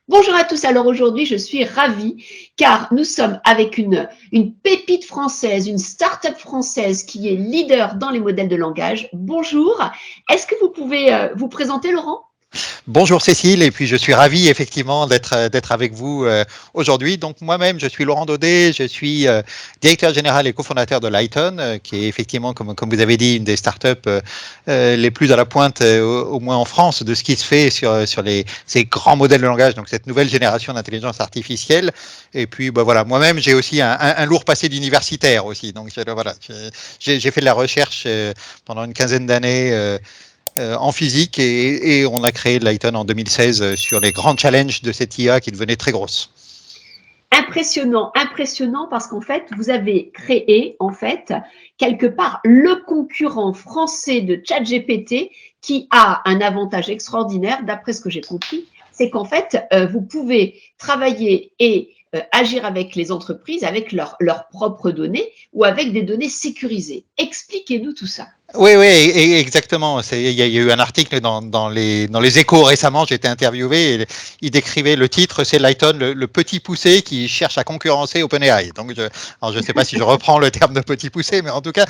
Bonjour à tous, alors aujourd'hui je suis ravie car nous sommes avec une pépite française, une start-up française qui est leader dans les modèles de langage. Bonjour, est-ce que vous pouvez vous présenter Laurent? Bonjour Cécile, et puis je suis ravi effectivement d'être avec vous aujourd'hui. Donc moi-même, je suis Laurent Daudet, je suis directeur général et cofondateur de Lighton, qui est effectivement, comme vous avez dit, une des startups les plus à la pointe, au moins en France, de ce qui se fait sur ces grands modèles de langage, donc cette nouvelle génération d'intelligence artificielle. Et puis voilà, moi-même, j'ai aussi un lourd passé d'universitaire aussi. Donc voilà, j'ai fait de la recherche pendant une quinzaine d'années. En physique et on a créé Lighton en 2016 sur les grands challenges de cette IA qui devenait très grosse. Impressionnant, impressionnant parce qu'en fait, vous avez créé, en fait, quelque part, le concurrent français de ChatGPT qui a un avantage extraordinaire, d'après ce que j'ai compris, c'est qu'en fait, vous pouvez travailler et agir avec les entreprises, avec leurs propres données ou avec des données sécurisées. Expliquez-nous tout ça. Oui, oui, exactement. Il y a eu un article dans les Échos récemment, j'ai été interviewé, et il décrivait le titre, c'est Lighton, le petit poussé qui cherche à concurrencer OpenAI. Donc, je ne sais pas si je reprends le terme de petit poussé, mais en tout cas,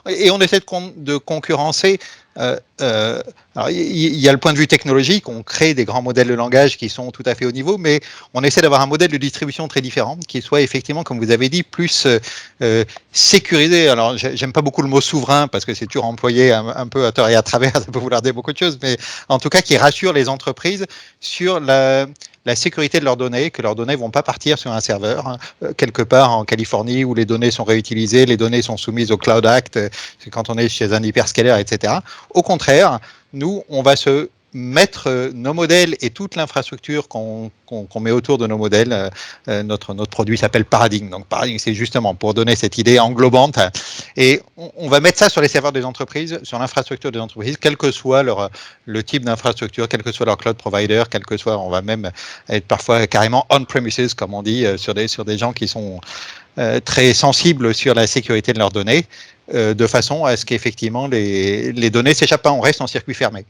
et on essaie de concurrencer. Alors, il y a le point de vue technologique, on crée des grands modèles de langage qui sont tout à fait haut niveau, mais on essaie d'avoir un modèle de distribution très différent, qui soit effectivement, comme vous avez dit, plus sécurisé. Alors, j'aime pas beaucoup le mot souverain parce que c'est toujours employé un peu à tort et à travers, ça peut vouloir dire beaucoup de choses, mais en tout cas qui rassure les entreprises sur la sécurité de leurs données, que leurs données ne vont pas partir sur un serveur quelque part en Californie où les données sont réutilisées, les données sont soumises au Cloud Act, c'est quand on est chez un hyperscaler, etc. Au contraire, nous, on va se mettre nos modèles et toute l'infrastructure qu'on met autour de nos modèles. Notre produit s'appelle Paradigm. Donc Paradigm, c'est justement pour donner cette idée englobante. Et on va mettre ça sur les serveurs des entreprises, sur l'infrastructure des entreprises, quel que soit le type d'infrastructure, quel que soit leur cloud provider, quel que soit, on va même être parfois carrément on-premises, comme on dit, sur des gens qui sont très sensibles sur la sécurité de leurs données, de façon à ce qu'effectivement les données s'échappent pas, on reste en circuit fermé.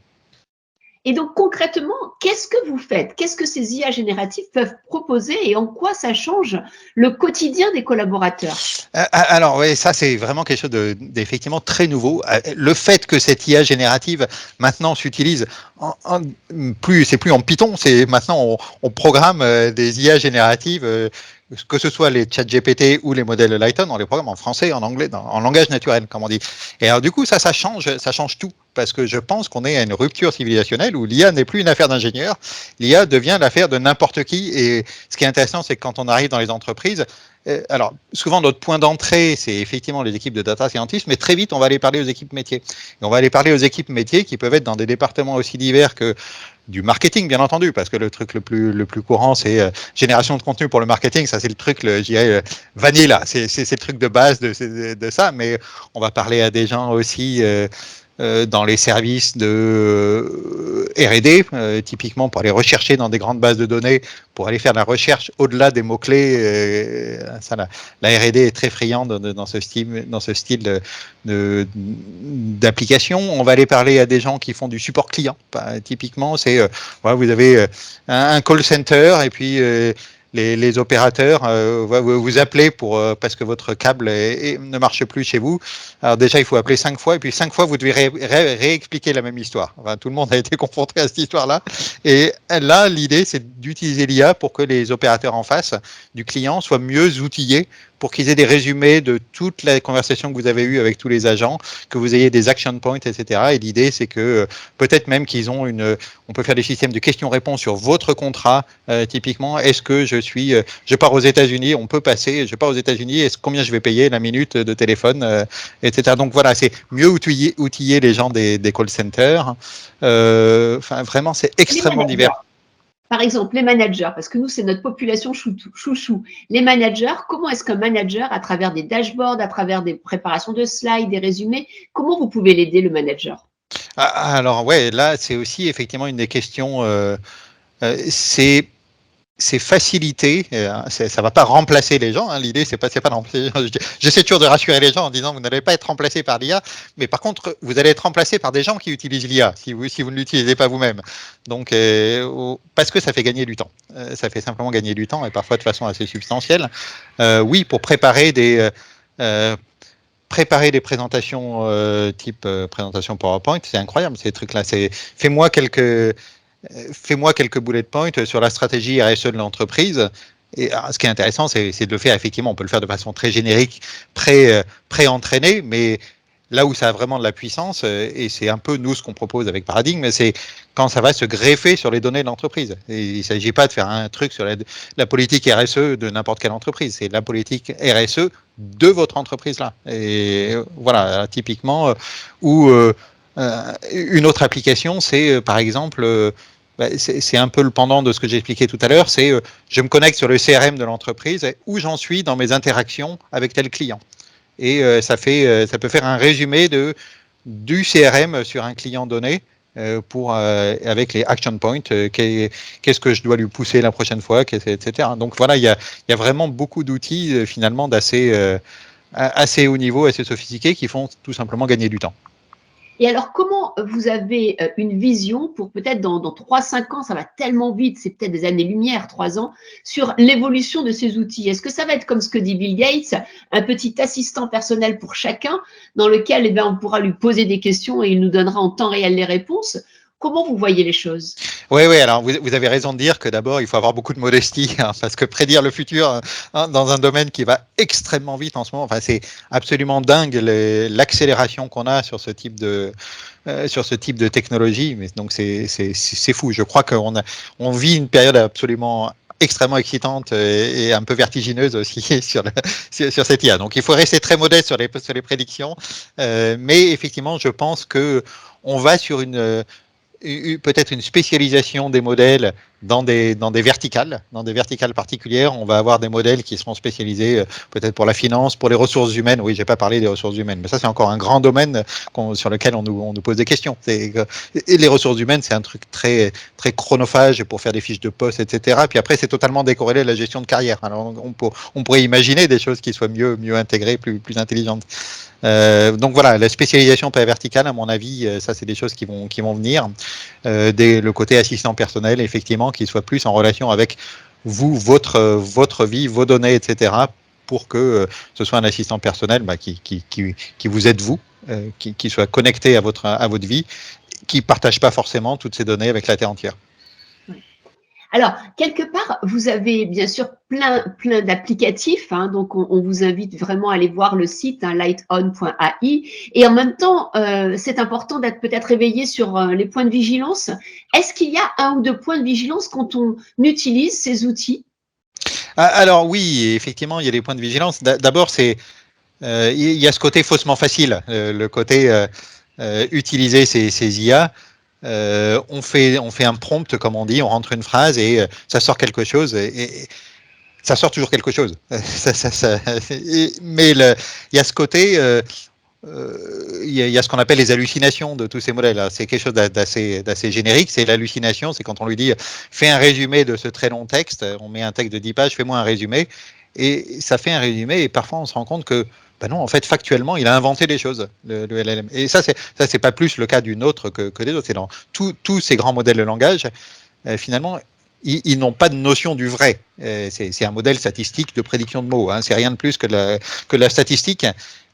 Et donc concrètement, qu'est-ce que vous faites? Qu'est-ce que ces IA génératives peuvent proposer et en quoi ça change le quotidien des collaborateurs? Alors oui, ça c'est vraiment quelque chose d'effectivement très nouveau. Le fait que cette IA générative maintenant s'utilise c'est plus en Python, c'est maintenant on programme des IA génératives, que ce soit les chat GPT ou les modèles Lighton, on les programme en français, en anglais, en langage naturel, comme on dit. Et alors du coup, ça change tout, parce que je pense qu'on est à une rupture civilisationnelle où l'IA n'est plus une affaire d'ingénieur, l'IA devient l'affaire de n'importe qui. Et ce qui est intéressant, c'est que quand on arrive dans les entreprises, alors, souvent, notre point d'entrée, c'est effectivement les équipes de data scientists, mais très vite, on va aller parler aux équipes métiers. Et on va aller parler aux équipes métiers qui peuvent être dans des départements aussi divers que du marketing, bien entendu, parce que le truc le plus courant, c'est génération de contenu pour le marketing. Ça, c'est le truc, je dirais, vanilla. C'est le truc de base de ça. Mais on va parler à des gens aussi dans les services de R&D, typiquement pour aller rechercher dans des grandes bases de données, pour aller faire de la recherche au-delà des mots-clés. La R&D est très friande dans ce style d'application. On va aller parler à des gens qui font du support client. Typiquement, c'est vous avez un call center et puis les opérateurs vous appelez parce que votre câble ne marche plus chez vous. Alors déjà, il faut appeler 5 fois, et puis 5 fois, vous devez réexpliquer la même histoire. Enfin, tout le monde a été confronté à cette histoire-là. Et là, l'idée, c'est d'utiliser l'IA pour que les opérateurs en face du client soient mieux outillés, pour qu'ils aient des résumés de toute la conversation que vous avez eue avec tous les agents, que vous ayez des action points, etc. Et l'idée, c'est que peut-être même on peut faire des systèmes de questions-réponses sur votre contrat, typiquement. Est-ce que je pars aux États-Unis, je pars aux États-Unis, combien je vais payer la minute de téléphone, etc. Donc voilà, c'est mieux outiller les gens des call centers. Vraiment, c'est extrêmement divers. Par exemple, les managers, parce que nous, c'est notre population chouchou. Les managers, comment est-ce qu'un manager, à travers des dashboards, à travers des préparations de slides, des résumés, comment vous pouvez l'aider, le manager? Alors ouais, là, c'est aussi effectivement une des questions. C'est c'est faciliter, ça va pas remplacer les gens, hein, l'idée c'est pas de remplacer les gens. J'essaie toujours de rassurer les gens en disant vous n'allez pas être remplacé par l'IA, mais par contre vous allez être remplacé par des gens qui utilisent l'IA si vous ne l'utilisez pas vous-même. Donc parce que ça fait gagner du temps, ça fait simplement gagner du temps et parfois de façon assez substantielle. Oui, pour préparer des présentations type présentation PowerPoint, c'est incroyable ces trucs-là. Fais-moi quelques bullet points sur la stratégie RSE de l'entreprise. Et ce qui est intéressant, c'est de le faire, effectivement, on peut le faire de façon très générique, pré-entraînée, mais là où ça a vraiment de la puissance, et c'est un peu nous ce qu'on propose avec Paradigme, c'est quand ça va se greffer sur les données de l'entreprise. Et il ne s'agit pas de faire un truc sur la politique RSE de n'importe quelle entreprise, c'est la politique RSE de votre entreprise-là. Et voilà, typiquement, où une autre application, c'est par exemple... c'est un peu le pendant de ce que j'ai expliqué tout à l'heure, c'est je me connecte sur le CRM de l'entreprise, où j'en suis dans mes interactions avec tel client. Et ça peut faire un résumé du CRM sur un client donné avec les action points, qu'est-ce que je dois lui pousser la prochaine fois, etc. Donc voilà, il y a vraiment beaucoup d'outils finalement assez haut niveau, assez sophistiqués qui font tout simplement gagner du temps. Et alors, comment vous avez une vision pour peut-être dans 3-5 ans, ça va tellement vite, c'est peut-être des années-lumière, 3 ans, sur l'évolution de ces outils? Est-ce que ça va être comme ce que dit Bill Gates, un petit assistant personnel pour chacun, dans lequel on pourra lui poser des questions et il nous donnera en temps réel les réponses? Comment vous voyez les choses? Oui, alors vous avez raison de dire que d'abord, il faut avoir beaucoup de modestie, hein, parce que prédire le futur dans un domaine qui va extrêmement vite en ce moment, c'est absolument dingue l'accélération qu'on a sur ce type de technologie. Mais donc c'est fou. Je crois qu'on vit une période absolument extrêmement excitante et un peu vertigineuse aussi sur cette IA. Donc il faut rester très modeste sur les prédictions, mais effectivement, je pense que on va sur peut-être une spécialisation des modèles dans des verticales particulières. On va avoir des modèles qui seront spécialisés peut-être pour la finance, pour les ressources humaines. Oui, j'ai pas parlé des ressources humaines, mais ça c'est encore un grand domaine sur lequel on nous pose des questions. Et les ressources humaines, c'est un truc très très chronophage pour faire des fiches de poste, etc. Puis après, c'est totalement décorrélé de la gestion de carrière. Alors on pourrait imaginer des choses qui soient mieux intégrées, plus intelligentes. Donc voilà, la spécialisation par verticale, à mon avis, ça c'est des choses qui vont venir. Le côté assistant personnel, effectivement, qui soit plus en relation avec vous, votre vie, vos données, etc., pour que ce soit un assistant personnel qui vous aide vous, qui soit connecté à votre vie, qui ne partage pas forcément toutes ces données avec la Terre entière. Alors, quelque part, vous avez bien sûr plein d'applicatifs, hein, donc on vous invite vraiment à aller voir le site, hein, lighton.ai, et en même temps, c'est important d'être peut-être éveillé sur les points de vigilance. Est-ce qu'il y a 1 ou 2 points de vigilance quand on utilise ces outils? Alors oui, effectivement, il y a des points de vigilance. D'abord, il y a ce côté faussement facile, le côté utiliser ces IA. On fait un prompt, comme on dit, on rentre une phrase et ça sort quelque chose. Et ça sort toujours quelque chose. Mais il y a ce côté, il y a ce qu'on appelle les hallucinations de tous ces modèles. C'est quelque chose d'assez générique. C'est l'hallucination, c'est quand on lui dit fais un résumé de ce très long texte. On met un texte de 10 pages, fais-moi un résumé. Et ça fait un résumé et parfois on se rend compte que non, en fait, factuellement, il a inventé des choses, le LLM. Et ça, c'est pas plus le cas d'une autre que des autres. C'est dans tous ces grands modèles de langage, finalement, ils n'ont pas de notion du vrai. C'est un modèle statistique de prédiction de mots. Hein. C'est rien de plus que la statistique.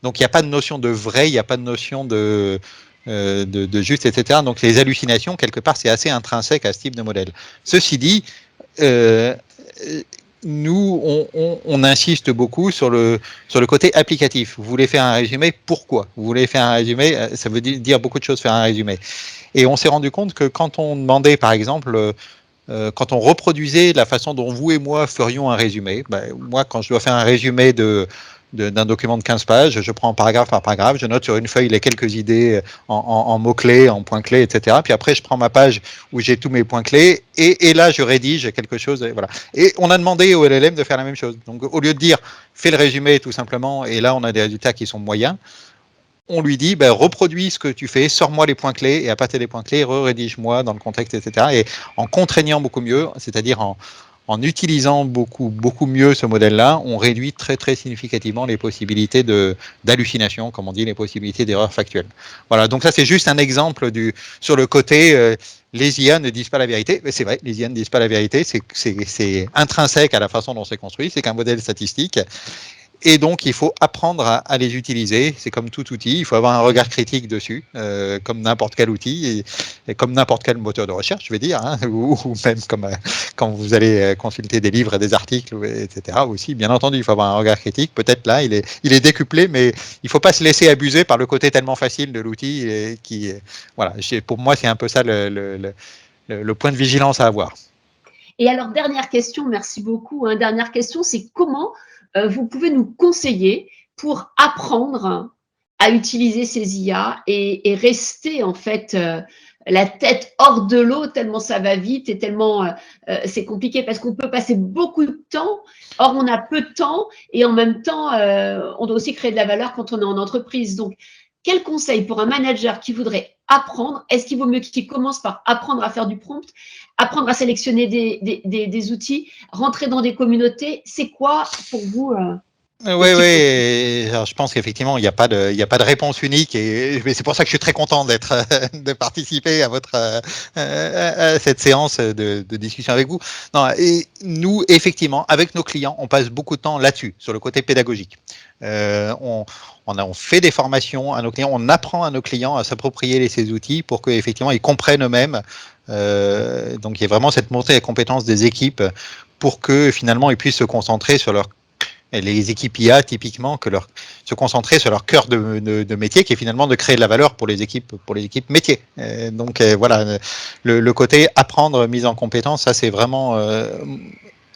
Donc, il n'y a pas de notion de vrai, il n'y a pas de notion de juste, etc. Donc, les hallucinations, quelque part, c'est assez intrinsèque à ce type de modèle. Ceci dit, nous, on insiste beaucoup sur le côté applicatif. Vous voulez faire un résumé, pourquoi? Vous voulez faire un résumé, ça veut dire beaucoup de choses, faire un résumé. Et on s'est rendu compte que quand on demandait, par exemple, quand on reproduisait la façon dont vous et moi ferions un résumé, moi, quand je dois faire un résumé d'un document de 15 pages, je prends paragraphe par paragraphe, je note sur une feuille les quelques idées en mots-clés, en points-clés, etc. Puis après, je prends ma page où j'ai tous mes points-clés et là, je rédige quelque chose. Et voilà. Et on a demandé au LLM de faire la même chose. Donc, au lieu de dire fais le résumé tout simplement, et là, on a des résultats qui sont moyens, on lui dit reproduis ce que tu fais, sors-moi les points clés et à partir des points clés, rédige-moi dans le contexte, etc. Et en contraignant beaucoup mieux, c'est-à-dire en utilisant beaucoup mieux ce modèle-là, on réduit très significativement les possibilités d'hallucination, comme on dit, les possibilités d'erreurs factuelles. Voilà, donc ça c'est juste un exemple sur le côté les IA ne disent pas la vérité. Mais c'est vrai, les IA ne disent pas la vérité, c'est intrinsèque à la façon dont c'est construit, c'est qu'un modèle statistique. Et donc, il faut apprendre à les utiliser. C'est comme tout outil, il faut avoir un regard critique dessus, comme n'importe quel outil, et comme n'importe quel moteur de recherche, je vais dire, hein, ou même comme quand vous allez consulter des livres et des articles, etc. Aussi, bien entendu, il faut avoir un regard critique. Peut-être là, il est décuplé, mais il ne faut pas se laisser abuser par le côté tellement facile de l'outil. Voilà, pour moi, c'est un peu ça le point de vigilance à avoir. Et alors, dernière question, merci beaucoup. Hein, dernière question, c'est comment vous pouvez nous conseiller pour apprendre à utiliser ces IA et rester en fait la tête hors de l'eau tellement ça va vite et tellement c'est compliqué parce qu'on peut passer beaucoup de temps, or on a peu de temps et en même temps on doit aussi créer de la valeur quand on est en entreprise. Donc, quel conseil pour un manager qui voudrait apprendre? Est-ce qu'il vaut mieux qu'il commence par apprendre à faire du prompt, apprendre à sélectionner des outils, rentrer dans des communautés? C'est quoi pour vous Oui, je pense qu'effectivement, il n'y a pas de réponse unique et c'est pour ça que je suis très content de participer à cette séance de discussion avec vous. Non, et nous, effectivement, avec nos clients, on passe beaucoup de temps là-dessus, sur le côté pédagogique. On fait des formations à nos clients, on apprend à nos clients à s'approprier ces outils pour qu'effectivement ils comprennent eux-mêmes. Donc il y a vraiment cette montée en compétences des équipes pour que finalement ils puissent se concentrer sur les équipes IA, typiquement, se concentrer sur leur cœur de métier, qui est finalement de créer de la valeur pour les équipes métiers. Donc voilà, le côté apprendre, mise en compétence, ça c'est vraiment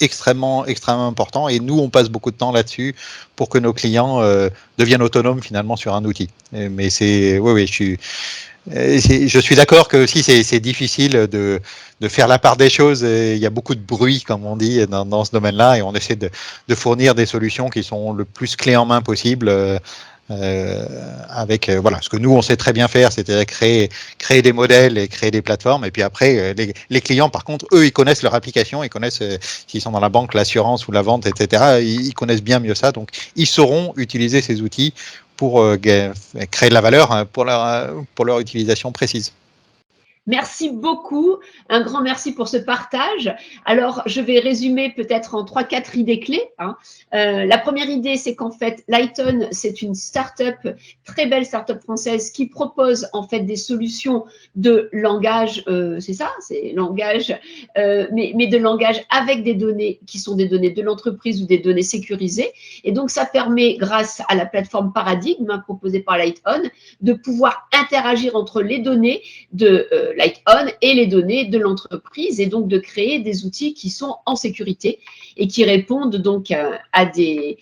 extrêmement important. Et nous, on passe beaucoup de temps là-dessus pour que nos clients deviennent autonomes finalement sur un outil. Mais je suis d'accord que aussi c'est difficile de faire la part des choses. Il y a beaucoup de bruit, comme on dit, dans ce domaine-là, et on essaie de fournir des solutions qui sont le plus clés en main possible. Avec voilà, ce que nous on sait très bien faire, c'est-à-dire créer des modèles et créer des plateformes. Et puis après, les clients, par contre, eux, ils connaissent leur application, ils connaissent s'ils sont dans la banque, l'assurance ou la vente, etc. Ils connaissent bien mieux ça, donc ils sauront utiliser ces outils pour créer de la valeur pour leur utilisation précise. Merci beaucoup. Un grand merci pour ce partage. Alors, je vais résumer peut-être en 3-4 idées clés. Hein. La première idée, c'est qu'en fait, Lighton, c'est une start-up, très belle start-up française qui propose en fait des solutions de langage, c'est ça, c'est langage, mais de langage avec des données qui sont des données de l'entreprise ou des données sécurisées. Et donc, ça permet, grâce à la plateforme Paradigme proposée par Lighton, de pouvoir interagir entre les données de Lighton et les données de l'entreprise et donc de créer des outils qui sont en sécurité et qui répondent donc à des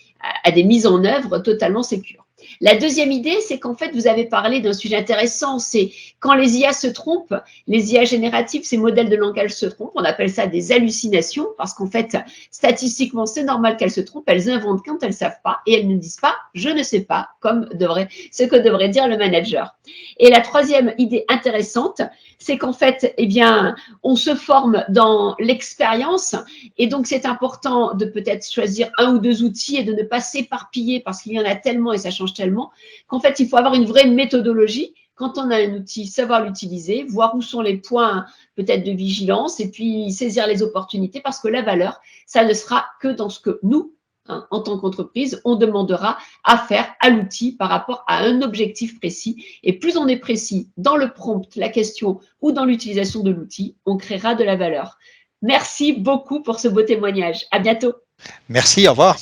mises en œuvre totalement sécures. La deuxième idée, c'est qu'en fait, vous avez parlé d'un sujet intéressant, c'est quand les IA se trompent, les IA génératives, ces modèles de langage se trompent, on appelle ça des hallucinations, parce qu'en fait, statistiquement, c'est normal qu'elles se trompent, elles inventent quand elles ne savent pas, et elles ne disent pas « je ne sais pas », comme ce que devrait dire le manager. Et la troisième idée intéressante, c'est qu'en fait, eh bien, on se forme dans l'expérience, et donc c'est important de peut-être choisir un ou deux outils et de ne pas s'éparpiller parce qu'il y en a tellement et ça change tellement, qu'en fait, il faut avoir une vraie méthodologie. Quand on a un outil, savoir l'utiliser, voir où sont les points peut-être de vigilance et puis saisir les opportunités parce que la valeur, ça ne sera que dans ce que nous, hein, en tant qu'entreprise, on demandera à faire à l'outil par rapport à un objectif précis. Et plus on est précis dans le prompt, la question ou dans l'utilisation de l'outil, on créera de la valeur. Merci beaucoup pour ce beau témoignage. À bientôt. Merci, au revoir.